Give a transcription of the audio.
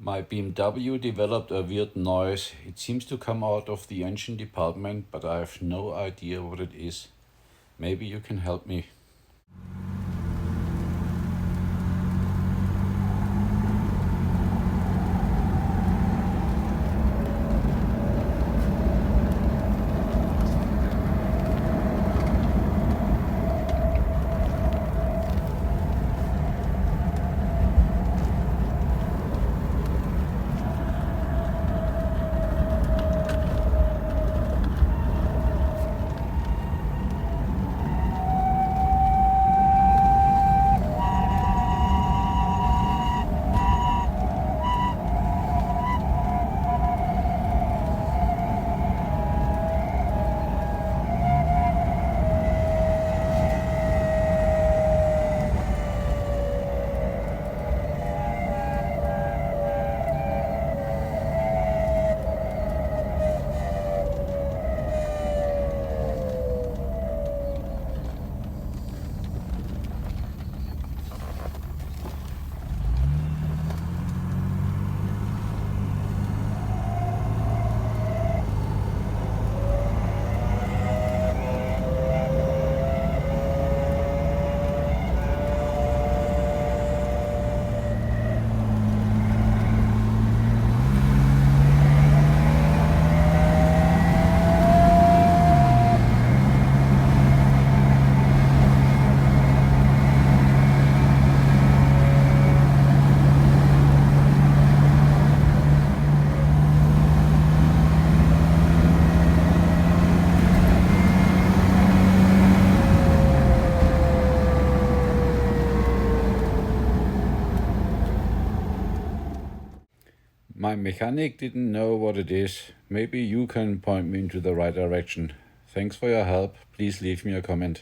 My BMW developed a weird noise. It seems to come out of the engine department, but I have no idea what it is. Maybe you can help me. My mechanic didn't know what it is. Maybe you can point me into the right direction. Thanks for your help. Please leave me a comment.